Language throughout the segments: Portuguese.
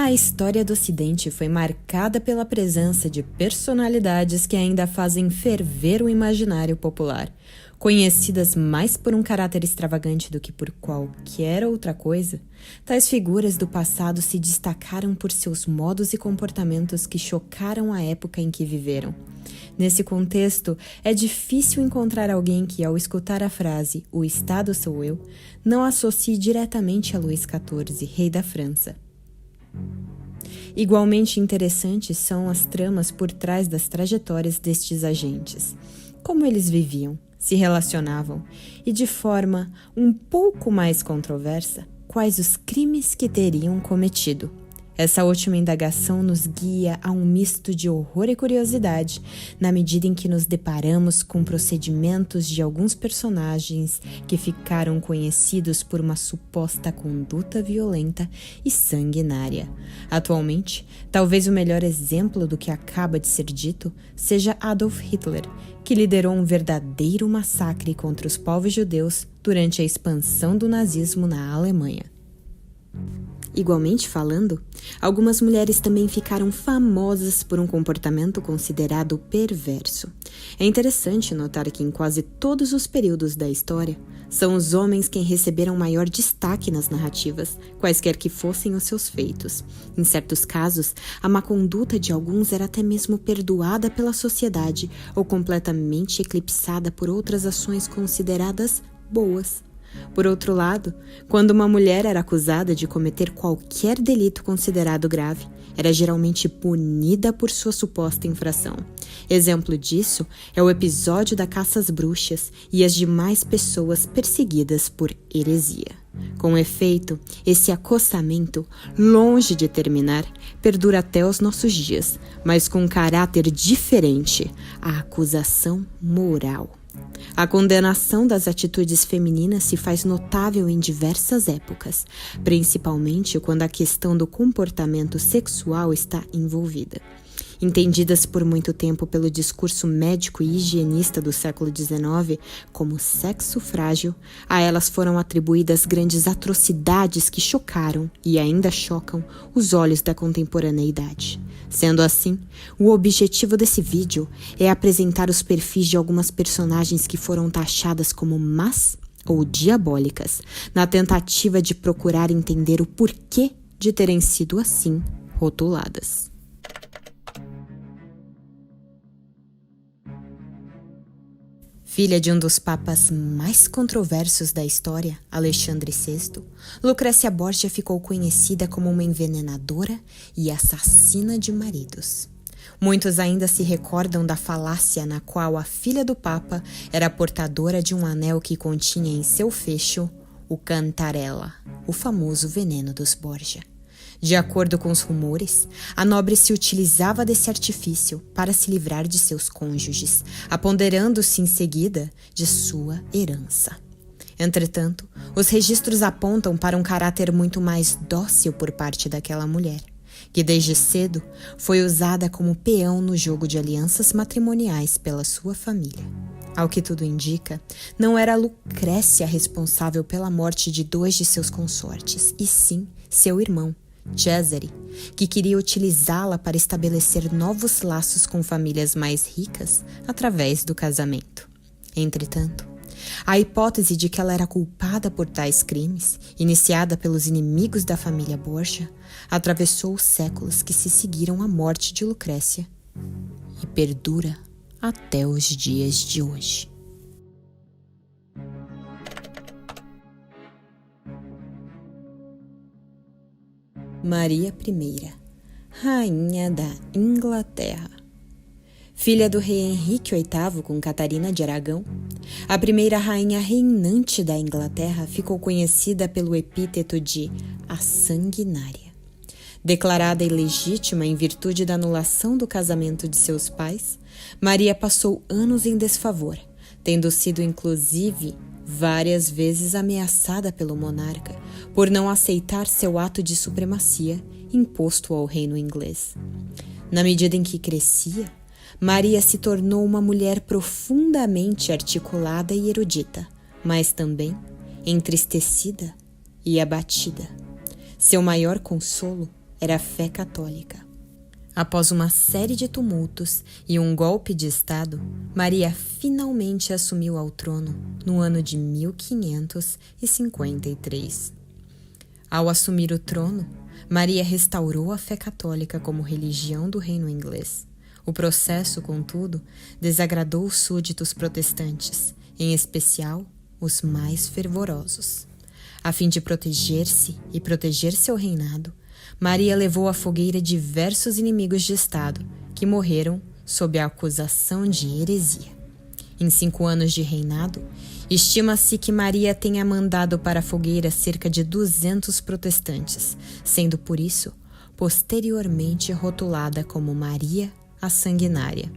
A história do Ocidente foi marcada pela presença de personalidades que ainda fazem ferver o imaginário popular. Conhecidas mais por um caráter extravagante do que por qualquer outra coisa, tais figuras do passado se destacaram por seus modos e comportamentos que chocaram a época em que viveram. Nesse contexto, é difícil encontrar alguém que, ao escutar a frase "O Estado sou eu", não associe diretamente a Luís XIV, rei da França. Igualmente interessantes são as tramas por trás das trajetórias destes agentes. Como eles viviam, se relacionavam e, de forma um pouco mais controversa, quais os crimes que teriam cometido. Essa última indagação nos guia a um misto de horror e curiosidade, na medida em que nos deparamos com procedimentos de alguns personagens que ficaram conhecidos por uma suposta conduta violenta e sanguinária. Atualmente, talvez o melhor exemplo do que acaba de ser dito seja Adolf Hitler, que liderou um verdadeiro massacre contra os povos judeus durante a expansão do nazismo na Alemanha. Igualmente falando, algumas mulheres também ficaram famosas por um comportamento considerado perverso. É interessante notar que em quase todos os períodos da história, são os homens quem receberam maior destaque nas narrativas, quaisquer que fossem os seus feitos. Em certos casos, a má conduta de alguns era até mesmo perdoada pela sociedade ou completamente eclipsada por outras ações consideradas boas. Por outro lado, quando uma mulher era acusada de cometer qualquer delito considerado grave, era geralmente punida por sua suposta infração. Exemplo disso é o episódio da caça às bruxas e as demais pessoas perseguidas por heresia. Com efeito, esse acossamento, longe de terminar, perdura até os nossos dias, mas com um caráter diferente, a acusação moral. A condenação das atitudes femininas se faz notável em diversas épocas, principalmente quando a questão do comportamento sexual está envolvida. Entendidas por muito tempo pelo discurso médico e higienista do século XIX como sexo frágil, a elas foram atribuídas grandes atrocidades que chocaram e ainda chocam os olhos da contemporaneidade. Sendo assim, o objetivo desse vídeo é apresentar os perfis de algumas personagens que foram taxadas como más ou diabólicas, na tentativa de procurar entender o porquê de terem sido assim rotuladas. Filha de um dos papas mais controversos da história, Alexandre VI, Lucrécia Borgia ficou conhecida como uma envenenadora e assassina de maridos. Muitos ainda se recordam da falácia na qual a filha do papa era portadora de um anel que continha em seu fecho o cantarella, o famoso veneno dos Borgia. De acordo com os rumores, a nobre se utilizava desse artifício para se livrar de seus cônjuges, apoderando-se em seguida de sua herança. Entretanto, os registros apontam para um caráter muito mais dócil por parte daquela mulher, que desde cedo foi usada como peão no jogo de alianças matrimoniais pela sua família. Ao que tudo indica, não era Lucrécia responsável pela morte de 2 de seus consortes, e sim seu irmão, Cesare, que queria utilizá-la para estabelecer novos laços com famílias mais ricas através do casamento. Entretanto, a hipótese de que ela era culpada por tais crimes, iniciada pelos inimigos da família Borgia, atravessou os séculos que se seguiram à morte de Lucrécia e perdura até os dias de hoje. Maria I, Rainha da Inglaterra. Filha do rei Henrique VIII com Catarina de Aragão, a primeira rainha reinante da Inglaterra ficou conhecida pelo epíteto de a Sanguinária. Declarada ilegítima em virtude da anulação do casamento de seus pais, Maria passou anos em desfavor, tendo sido inclusive várias vezes ameaçada pelo monarca por não aceitar seu ato de supremacia imposto ao reino inglês. Na medida em que crescia, Maria se tornou uma mulher profundamente articulada e erudita, mas também entristecida e abatida. Seu maior consolo era a fé católica. Após uma série de tumultos e um golpe de Estado, Maria finalmente assumiu ao trono no ano de 1553. Ao assumir o trono, Maria restaurou a fé católica como religião do reino inglês. O processo, contudo, desagradou os súditos protestantes, em especial os mais fervorosos. A fim de proteger-se e proteger seu reinado, Maria levou à fogueira diversos inimigos de Estado, que morreram sob a acusação de heresia. Em 5 anos de reinado, estima-se que Maria tenha mandado para a fogueira cerca de 200 protestantes, sendo por isso posteriormente rotulada como Maria a Sanguinária.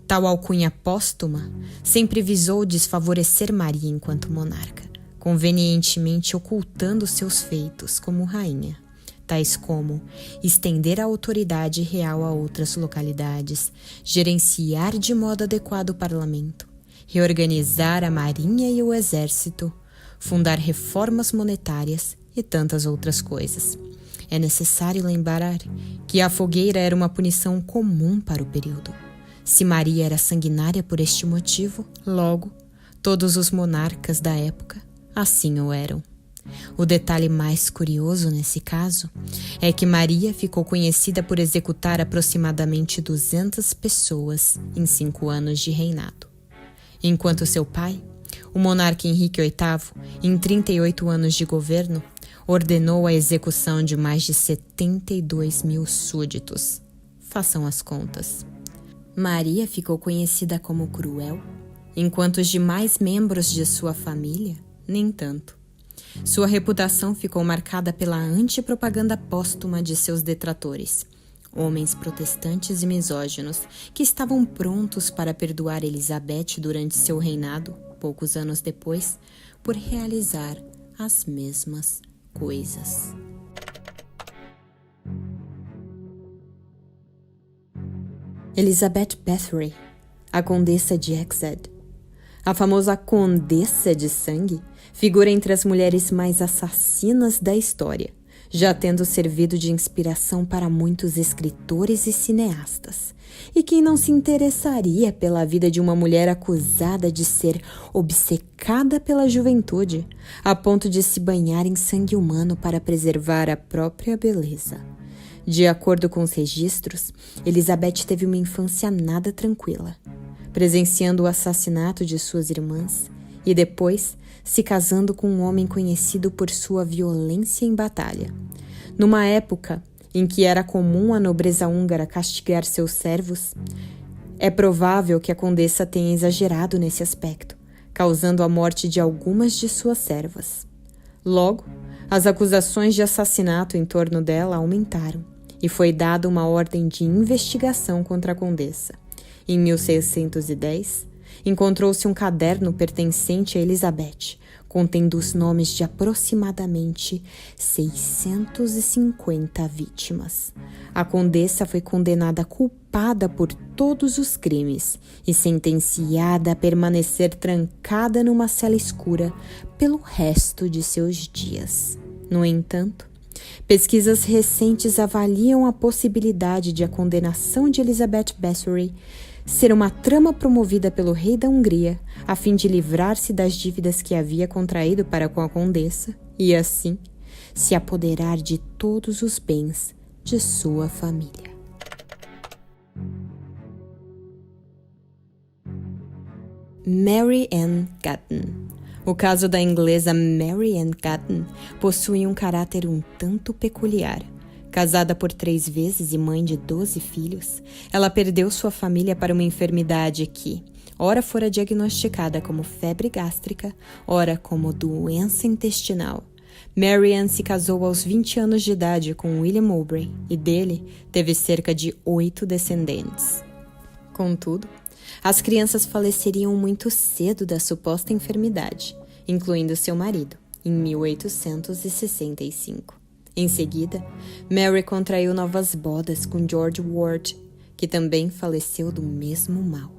Tal alcunha póstuma sempre visou desfavorecer Maria enquanto monarca, convenientemente ocultando seus feitos como rainha, tais como estender a autoridade real a outras localidades, gerenciar de modo adequado o parlamento, reorganizar a marinha e o exército, fundar reformas monetárias e tantas outras coisas. É necessário lembrar que a fogueira era uma punição comum para o período. Se Maria era sanguinária por este motivo, logo, todos os monarcas da época assim o eram. O detalhe mais curioso nesse caso é que Maria ficou conhecida por executar aproximadamente 200 pessoas em 5 anos de reinado. Enquanto seu pai, o monarca Henrique VIII, em 38 anos de governo, ordenou a execução de mais de 72 mil súditos. Façam as contas. Maria ficou conhecida como cruel, enquanto os demais membros de sua família, nem tanto. Sua reputação ficou marcada pela antipropaganda póstuma de seus detratores, homens protestantes e misóginos que estavam prontos para perdoar Elizabeth durante seu reinado, poucos anos depois, por realizar as mesmas coisas. Elizabeth Bathory, a Condessa de Exeter. A famosa Condessa de Sangue figura entre as mulheres mais assassinas da história, já tendo servido de inspiração para muitos escritores e cineastas. E quem não se interessaria pela vida de uma mulher acusada de ser obcecada pela juventude, a ponto de se banhar em sangue humano para preservar a própria beleza? De acordo com os registros, Elizabeth teve uma infância nada tranquila, presenciando o assassinato de suas irmãs e depois se casando com um homem conhecido por sua violência em batalha. Numa época em que era comum a nobreza húngara castigar seus servos, é provável que a condessa tenha exagerado nesse aspecto, causando a morte de algumas de suas servas. Logo, as acusações de assassinato em torno dela aumentaram e foi dada uma ordem de investigação contra a condessa. Em 1610, encontrou-se um caderno pertencente a Elizabeth, contendo os nomes de aproximadamente 650 vítimas. A condessa foi condenada culpada por todos os crimes e sentenciada a permanecer trancada numa cela escura pelo resto de seus dias. No entanto, pesquisas recentes avaliam a possibilidade de a condenação de Elizabeth Bathory ser uma trama promovida pelo rei da Hungria a fim de livrar-se das dívidas que havia contraído para com a condessa e, assim, se apoderar de todos os bens de sua família. Mary Ann Gatton. O caso da inglesa Mary Ann Gatton possui um caráter um tanto peculiar. Casada por 3 vezes e mãe de 12 filhos, ela perdeu sua família para uma enfermidade que, ora fora diagnosticada como febre gástrica, ora como doença intestinal. Mary Ann se casou aos 20 anos de idade com William Mowbray e dele teve cerca de 8 descendentes. Contudo, as crianças faleceriam muito cedo da suposta enfermidade, incluindo seu marido, em 1865. Em seguida, Mary contraiu novas bodas com George Ward, que também faleceu do mesmo mal.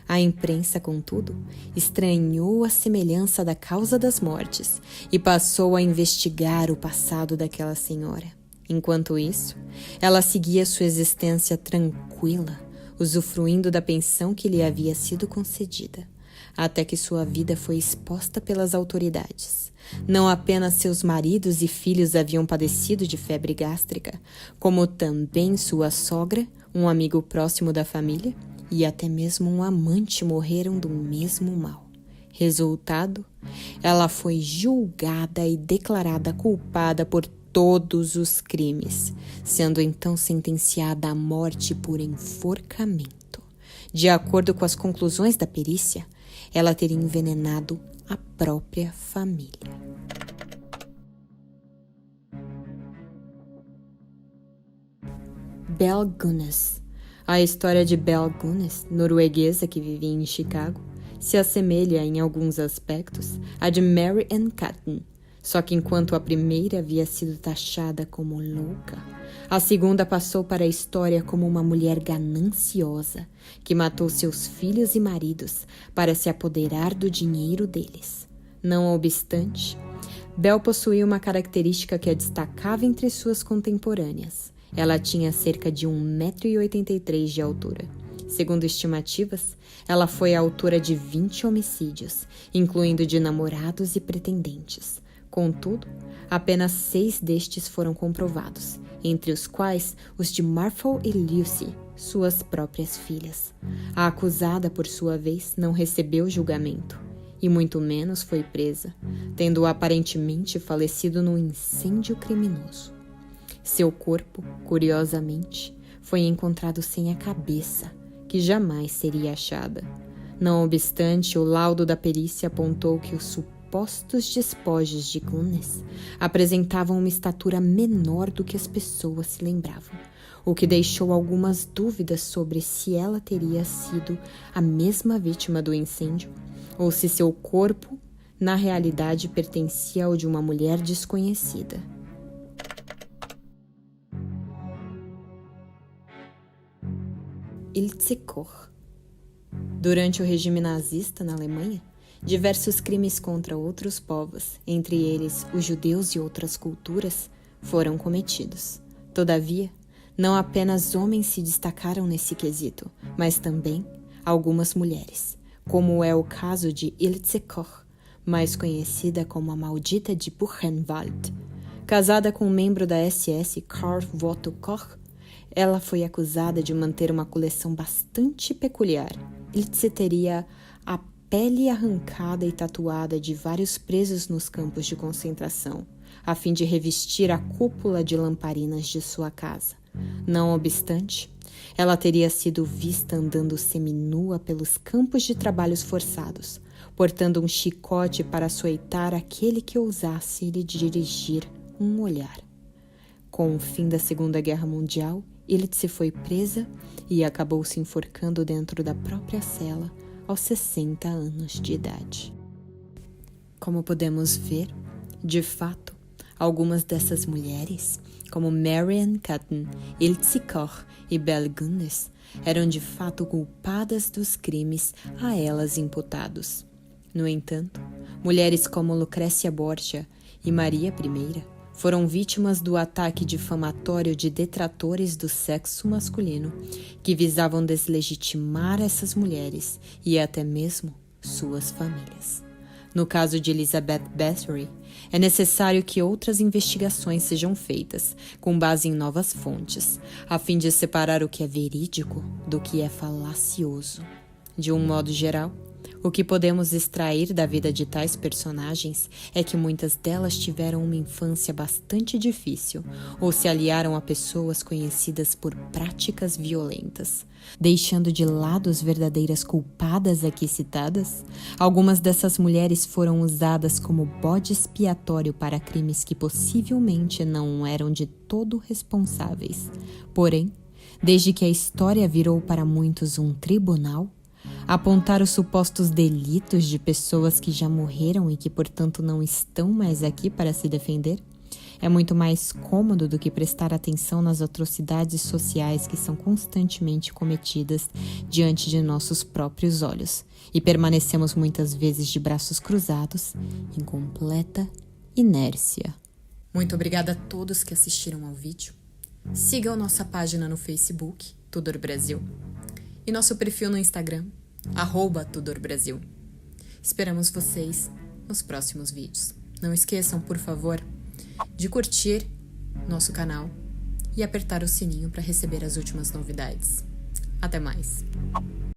A imprensa, contudo, estranhou a semelhança da causa das mortes e passou a investigar o passado daquela senhora. Enquanto isso, ela seguia sua existência tranquila, usufruindo da pensão que lhe havia sido concedida, até que sua vida foi exposta pelas autoridades. Não apenas seus maridos e filhos haviam padecido de febre gástrica, como também sua sogra, um amigo próximo da família e até mesmo um amante morreram do mesmo mal. Resultado, ela foi julgada e declarada culpada por todos os crimes, sendo então sentenciada à morte por enforcamento. De acordo com as conclusões da perícia, ela teria envenenado a própria família. Belle Gunness. A história de Belle Gunness, norueguesa que vivia em Chicago, se assemelha em alguns aspectos à de Mary Ann Catton, só que enquanto a primeira havia sido taxada como louca, a segunda passou para a história como uma mulher gananciosa que matou seus filhos e maridos para se apoderar do dinheiro deles. Não obstante, Belle possuía uma característica que a destacava entre suas contemporâneas. Ela tinha cerca de 1,83 m de altura. Segundo estimativas, ela foi a autora de 20 homicídios, incluindo de namorados e pretendentes. Contudo, apenas 6 destes foram comprovados, entre os quais os de Martha e Lucy, suas próprias filhas. A acusada, por sua vez, não recebeu julgamento, e muito menos foi presa, tendo aparentemente falecido num incêndio criminoso. Seu corpo, curiosamente, foi encontrado sem a cabeça, que jamais seria achada. Não obstante, o laudo da perícia apontou que os supostos despojos de Gunness apresentavam uma estatura menor do que as pessoas se lembravam, o que deixou algumas dúvidas sobre se ela teria sido a mesma vítima do incêndio ou se seu corpo, na realidade, pertencia ao de uma mulher desconhecida. Ilse Koch. Durante o regime nazista na Alemanha, diversos crimes contra outros povos, entre eles os judeus e outras culturas, foram cometidos. Todavia, não apenas homens se destacaram nesse quesito, mas também algumas mulheres, como é o caso de Ilse Koch, mais conhecida como a Maldita de Buchenwald. Casada com um membro da SS, Karl Otto Koch, ela foi acusada de manter uma coleção bastante peculiar. Ilse teria a pele arrancada e tatuada de vários presos nos campos de concentração, a fim de revestir a cúpula de lamparinas de sua casa. Não obstante, ela teria sido vista andando seminua pelos campos de trabalhos forçados, portando um chicote para açoitar aquele que ousasse lhe dirigir um olhar. Com o fim da Segunda Guerra Mundial, Ilse foi presa e acabou se enforcando dentro da própria cela aos 60 anos de idade. Como podemos ver, de fato, algumas dessas mulheres, como Mary Ann Catton, Ilse Koch e Belle Gunness, eram de fato culpadas dos crimes a elas imputados. No entanto, mulheres como Lucrécia Borgia e Maria I foram vítimas do ataque difamatório de detratores do sexo masculino que visavam deslegitimar essas mulheres e até mesmo suas famílias. No caso de Elizabeth Bathory, é necessário que outras investigações sejam feitas, com base em novas fontes, a fim de separar o que é verídico do que é falacioso. De um modo geral, o que podemos extrair da vida de tais personagens é que muitas delas tiveram uma infância bastante difícil ou se aliaram a pessoas conhecidas por práticas violentas. Deixando de lado as verdadeiras culpadas aqui citadas, algumas dessas mulheres foram usadas como bode expiatório para crimes que possivelmente não eram de todo responsáveis. Porém, desde que a história virou para muitos um tribunal, apontar os supostos delitos de pessoas que já morreram e que, portanto, não estão mais aqui para se defender é muito mais cômodo do que prestar atenção nas atrocidades sociais que são constantemente cometidas diante de nossos próprios olhos, e permanecemos muitas vezes de braços cruzados, em completa inércia. Muito obrigada a todos que assistiram ao vídeo. Sigam nossa página no Facebook, Tudor Brasil, e nosso perfil no Instagram, @Tudor Brasil. Esperamos vocês nos próximos vídeos. Não esqueçam, por favor, de curtir nosso canal e apertar o sininho para receber as últimas novidades. Até mais!